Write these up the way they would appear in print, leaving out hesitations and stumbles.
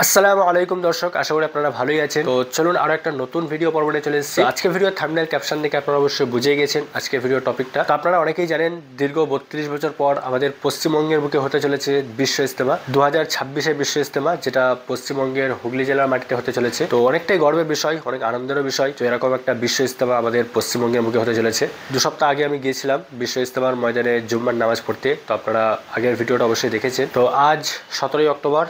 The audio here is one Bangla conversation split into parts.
আসসালামু আলাইকুম দর্শক, আশা করি আপনারা ভালোই আছেন। তো চলুন আরো একটা নতুন ভিডিও পর্ব নিয়ে চলে এসেছি। আজকে ভিডিও থাম্বনেল ক্যাপশন দেখে আপনারা অবশ্যই বুঝে গেছেন আজকে ভিডিও টপিকটা। তো আপনারা অনেকেই জানেন দীর্ঘ 32 বছর পর আমাদের পশ্চিমবঙ্গের বুকে হতে চলেছে বিশ্ব ইজতেমা 2026-এর বিশ্ব ইজতেমা, যেটা পশ্চিমবঙ্গের হুগলি জেলার মাটিতে হতে চলেছে। তো অনেকটাই গর্বের বিষয়, অনেক আনন্দেরও বিষয়। তো এরকম একটা বিশ্ব ইজতেমা আমাদের পশ্চিমবঙ্গের বুকে হতে চলেছে। 2 সপ্তাহ আগে আমি গিয়েছিলাম বিশ্ব ইজতেমার ময়দানে জুম্মার নামাজ পড়তে। তো আপনারা আগের ভিডিওটা অবশ্যই দেখেছেন। তো আজ 17ই অক্টোবর,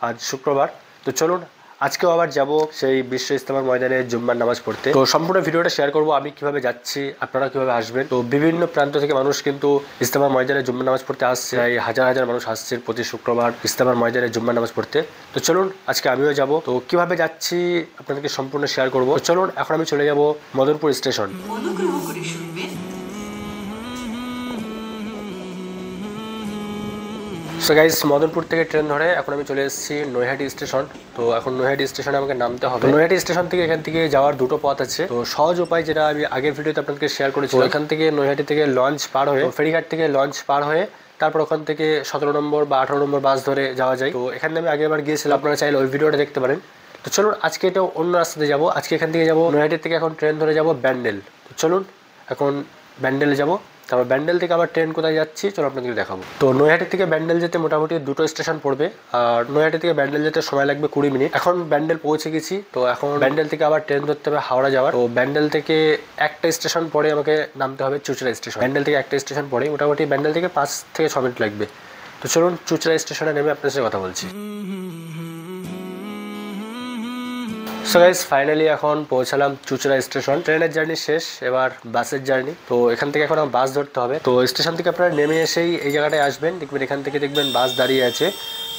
আজ শুক্রবার। তো চলুন আজকেও আবার যাব সেই বিশ্ব ইজতেমার ময়দানে জুম্মার নামাজ পড়তে। তো সম্পূর্ণ ভিডিওটা শেয়ার করব আমি কিভাবে যাচ্ছি, আপনারা কিভাবে আসবেন। তো বিভিন্ন প্রান্ত থেকে মানুষ কিন্তু ইজতেমার ময়দানে জুম্মার নামাজ পড়তে আসছে, হাজার হাজার মানুষ আসছে প্রতি শুক্রবার ইজতেমার ময়দানে জুম্মার নামাজ পড়তে। তো চলুন আজকে আমিও যাব। তো কিভাবে যাচ্ছি আপনাদেরকে সম্পূর্ণ শেয়ার করব। তো চলুন এখন আমি চলে যাব Madanpur station. So guys, Madanpur থেকে ট্রেন ধরে এখন আমি চলে এসেছি নৈহাটি স্টেশন। তো এখন নৈহাটি স্টেশনে আমাকে নামতে হবে। নৈহাটি স্টেশন থেকে এখান থেকে যাওয়ার দুটো পথ আছে। তো সহজ উপায়, যেটা আমি আগের ভিডিওতে আপনাদেরকে শেয়ার করেছি, এখান থেকে নৈহাটি থেকে লঞ্চ পার হয়ে, ফেরিঘাট থেকে লঞ্চ পার হয়ে তারপর ওখান থেকে 17 নম্বর বা 18 নম্বর বাস ধরে যাওয়া যায়। তো এখানে আমি আগেরবার গিয়েছিলাম, আপনারা চাইলে ওই ভিডিওটা দেখতে পারেন। তো চলুন আজকে এটা অন্য রাস্তাতে যাবো। আজকে এখান থেকে যাবো নৈহাটি থেকে, এখন ট্রেন ধরে যাবো ব্যান্ডেল। তো চলুন এখন ব্যান্ডেলে যাবো। তারপর ব্যান্ডেল থেকে আবার ট্রেন কোথায় যাচ্ছি চলো আপনাদেরকে দেখাবো। তো নৈহাটি থেকে ব্যান্ডেল যেতে মোটামুটি 2টো স্টেশন পড়বে, আর নৈহাটি থেকে ব্যান্ডেল যেতে সময় লাগবে 20 মিনিট। এখন ব্যান্ডেল পৌঁছে গেছি। তো এখন ব্যান্ডেল থেকে আবার ট্রেন ধরতে হবে হাওড়া যাওয়ার। তো ব্যান্ডেল থেকে একটা স্টেশন পরে আমাকে নামতে হবে চুঁচুড়া স্টেশন। ব্যান্ডেল থেকে একটা স্টেশন পরে, মোটামুটি ব্যান্ডেল থেকে 5 থেকে 6 মিনিট লাগবে। তো চলুন চুঁচুড়া স্টেশনে নেমে আপনার সাথে কথা বলছি। সো গাইস, ফাইনালি এখন পৌঁছালাম চুঁচুড়া স্টেশন। ট্রেনের জার্নি শেষ, এবার বাসের জার্নি। তো এখান থেকে এখন বাস ধরতে হবে। তো স্টেশন থেকে আপনারা নেমে এসেই এই জায়গাটায় আসবেন, দেখবেন এখান থেকে দেখবেন বাস দাঁড়িয়ে আছে।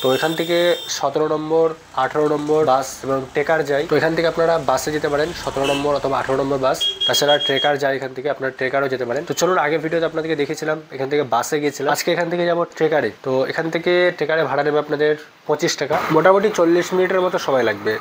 তো এখান থেকে 17 নম্বর, 18 নম্বর বাস এবং ট্রেকার যায়। তো এখান থেকে আপনারা বাসে যেতে পারেন, 17 নম্বর অথবা 18 নম্বর বাস। তাছাড়া ট্রেকার যায় এখান থেকে, আপনারা ট্রেকারও যেতে পারেন। তো চলুন আগের ভিডিওতে আপনাদেরকে দেখেছিলাম এখান থেকে বাসে গিয়েছিলাম, আজকে এখান থেকে যাবো ট্রেকারে। তো এখান থেকে ট্রেকারে ভাড়া নেবে আপনাদের 25 টাকা। মোটামুটি 40 মিনিটের মতো সময় লাগবে।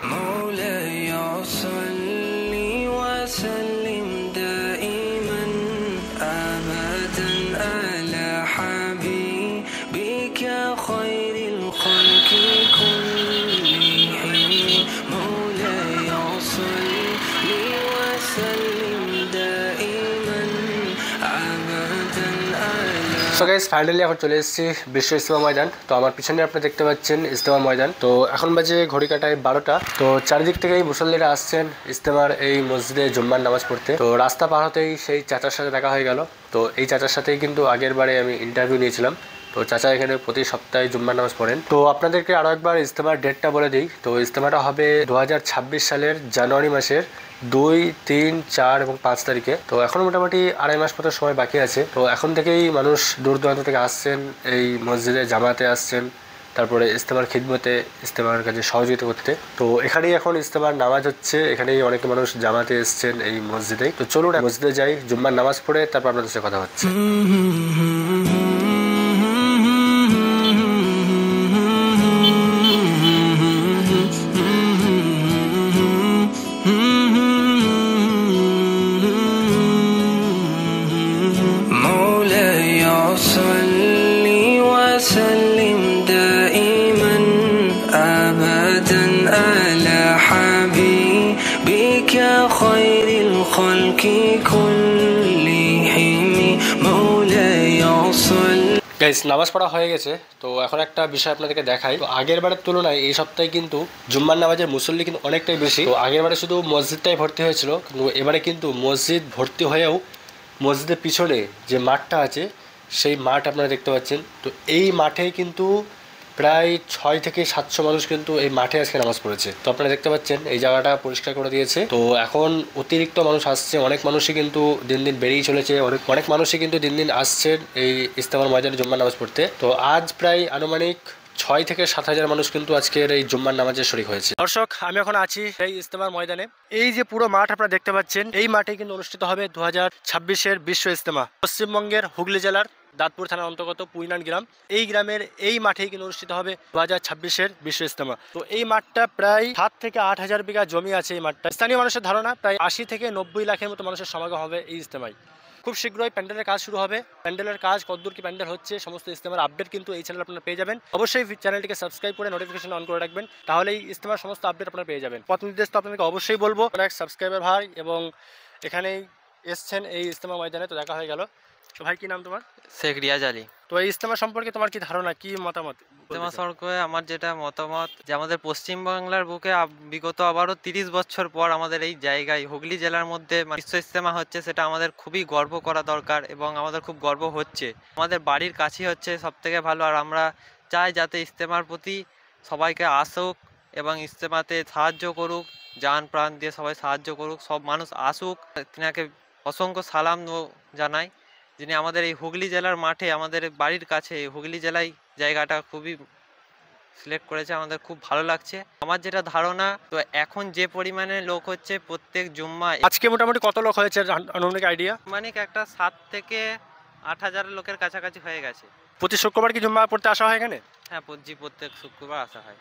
সো গাইস, ফাইনালি এখন চলে এসেছি বিশ্ব ইজতেমা ময়দান। তো আমার পিছনে আপনি দেখতে পাচ্ছেন ইজতেমা ময়দান। তো এখন বাজে ঘড়ি কাটায় 12টা। তো চারিদিক থেকেই মুসল্লিরা আসছেন ইজতেমার এই মসজিদে জুম্মার নামাজ পড়তে। তো রাস্তা পার হতেই সেই চাচার সাথে দেখা হয়ে গেল। তো এই চাচার সাথেই কিন্তু আগের বারে আমি ইন্টারভিউ নিয়েছিলাম। তো চাচা এখানে প্রতি সপ্তাহে জুম্মার নামাজ পড়েন। তো আপনাদেরকে আরও একবার ইজতেমার ডেটটা বলে দিই। তো ইজতেমাটা হবে 2026 সালের জানুয়ারি মাসের 2, 3, 4 এবং 5 তারিখে। তো এখন মোটামুটি 2.5 মাস মতো সময় বাকি আছে। তো এখন থেকেই মানুষ দূর দূরান্ত থেকে আসছেন এই মসজিদে, জামাতে আসছেন, তারপরে ইজতেমার খিদমতে, ইজতেমার কাজে সহযোগিতা করতে। তো এখানেই এখন ইজতেমার নামাজ হচ্ছে, এখানেই অনেক মানুষ জামাতে এসছেন এই মসজিদে। তো চলুন মসজিদে যাই, জুম্মার নামাজ পড়ে তারপর আপনাদের সাথে কথা হচ্ছে। গাইস, নামাজ পড়া হয়ে গেছে। তো এখন একটা বিষয় আপনাদেরকে দেখাই। তো আগের বারের তুলনায় এই সপ্তাহে কিন্তু জুম্মার নামাজের মুসল্লি কিন্তু অনেকটাই বেশি। তো আগের বারে শুধু মসজিদটাই ভর্তি হয়েছিল, কিন্তু এবারে কিন্তু মসজিদ ভর্তি হয়েও মসজিদের পিছনে যে মাঠটা আছে সেই মাঠ আপনারা দেখতে পাচ্ছেন। তো এই মাঠে কিন্তু প্রায় 600 থেকে 700 মানুষ কিন্তু এই মাঠে আজকে নামাজ পড়েছে। তো আপনারা দেখতে পাচ্ছেন এই জায়গাটা পরিষ্কার করে দিয়েছে। তো এখন অতিরিক্ত মানুষ আসছে, অনেক মানুষই কিন্তু দিন দিন বেড়েই চলেছে, অনেক মানুষই কিন্তু দিন দিন আসছেন এই ইজতেমার ময়দানে জুম্মার নামাজ পড়তে। তো আজ প্রায় আনুমানিক 6 থেকে 7 হাজার মানুষ কিন্তু আজকের এই জুম্মার নামাজে শরীক হয়েছে। দর্শক, আমি এখন আছি এই ইজতেমার ময়দানে। এই যে পুরো মাঠ আপনারা দেখতে পাচ্ছেন, এই মাঠে কিন্তু অনুষ্ঠিত হবে 2026-এর বিশ্ব ইজতেমা। পশ্চিমবঙ্গের হুগলি জেলার দাঁতপুর থানার অন্তর্গত পুইনান গ্রাম, এই গ্রামের এই মাঠেই কিন্তু অনুষ্ঠিত হবে 2026-এর বিশ্ব ইজতেমা। তো এই মাঠটা প্রায় 7 থেকে 8 হাজার বিঘা জমি আছে। এই মাঠটা স্থানীয় মানুষের ধারণা প্রায় 80 থেকে 90 লাখের মতো মানুষের সমাগম হবে এই ইজতেমায়। খুব শীঘ্রই প্যান্ডেলের কাজ শুরু হবে। প্যান্ডেলের কাজ কতদূর কি প্যান্ডেল হচ্ছে সমস্ত ইজতেমার আপডেট কিন্তু এই চ্যানেলে আপনারা পেয়ে যাবেন। অবশ্যই চ্যানেলটিকে সাবস্ক্রাইব করে নোটিফিকেশন অন করে রাখবেন, তাহলেই ইজতেমার সমস্ত আপডেট আপনারা পেয়ে যাবেন। পথ নির্দেশ তো আপনাদেরকে অবশ্যই বলবো। এক সাবস্ক্রাইবার ভাই এবং এখানেই এসছেন এই ইজতেমা ময়দানে, তো দেখা হয়ে গেল। তো ভাই কি নাম তোমার? শেখ রিয়াজ আলী। তো এই ইজতেমা সম্পর্কে তোমার কি ধারণা, কি মতামত? ইজতেমা সম্পর্কে আমার যেটা মতামত, যে আমাদের পশ্চিমবাংলার বুকে বিগত আবারও 30 বছর পর আমাদের এই জায়গায় হুগলি জেলার মধ্যে বিশ্ব ইজতেমা হচ্ছে, সেটা আমাদের খুবই গর্ব করা দরকার এবং আমাদের খুব গর্ব হচ্ছে। আমাদের বাড়ির কাছেই হচ্ছে সব থেকে ভালো, আর আমরা চাই যাতে ইজতেমার প্রতি সবাইকে আসুক এবং ইজতেমাতে সাহায্য করুক, জান প্রাণ দিয়ে সবাই সাহায্য করুক, সব মানুষ আসুক। তিনাকে অসংখ্য সালাম জানাই, যিনি আমাদের এই হুগলি জেলার মাঠে আমাদের বাড়ির কাছে হুগলি জেলায় জায়গাটা খুবই সিলেক্ট করেছে, আমাদের খুব ভালো লাগছে। আমার যেটা ধারণা, তো এখন যে পরিমাণে লোক হচ্ছে প্রত্যেক জুম্মা, আজকে মোটামুটি কত লোক হয়েছে আনুমানিক আইডিয়া? মানে একটা 7 থেকে 8,000 লোকের কাছাকাছি হয়ে গেছে। প্রতি শুক্রবার কি জুম্মা পড়তে আসা হয় এখানে? হ্যাঁ, প্রত্যেক শুক্রবার আসা হয়।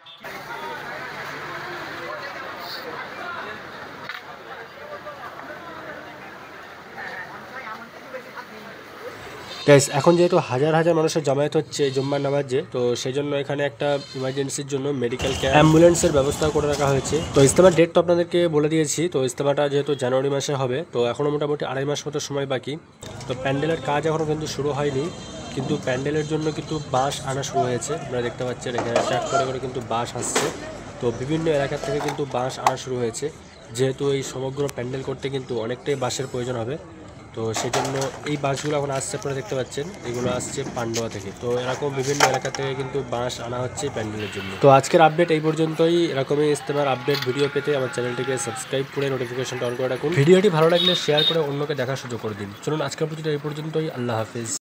গাইস, এখন যেহেতু হাজার হাজার মানুষের জমায়েত হচ্ছে জুম্মার নামাজে, তো সেই জন্য এখানে একটা ইমার্জেন্সির জন্য মেডিকেল অ্যাম্বুলেন্সের ব্যবস্থা করে রাখা হয়েছে। তো ইজতেমার ডেট তো আপনাদেরকে বলে দিয়েছি। তো ইজতেমাটা যেহেতু জানুয়ারি মাসে হবে, তো এখনও মোটামুটি 2.5 মাস মতো সময় বাকি। তো প্যান্ডেলের কাজ এখনও কিন্তু শুরু হয়নি, কিন্তু প্যান্ডেলের জন্য কিন্তু বাস আনা শুরু হয়েছে। আপনারা দেখতে পাচ্ছেন এখানে ট্র্যাক করে করে কিন্তু বাস আসছে। তো বিভিন্ন এলাকা থেকে কিন্তু বাস আনা শুরু হয়েছে, যেহেতু এই সমগ্র প্যান্ডেল করতে কিন্তু অনেকটাই বাসের প্রয়োজন হবে। তো সেই জন্য এই বাসগুলো এখন আসছে, আপনারা দেখতে পাচ্ছেন এগুলো আসছে পান্ডুয়া থেকে। তো এরকম বিভিন্ন এলাকা থেকে কিন্তু বাস আনা হচ্ছে প্যান্ডেলের জন্য। তো আজকের আপডেট এই পর্যন্তই। এরকমই ইজতেমার আপডেট ভিডিও পেতে আমার চ্যানেলটিকে সাবস্ক্রাইব করে নোটিফিকেশনটা অন করে রাখুন। ভিডিওটি ভালো লাগলে শেয়ার করে অন্যকে দেখার সুযোগ করে দিন। চলুন আজকের ভিডিওটা এই পর্যন্তই। আল্লাহ হাফিজ।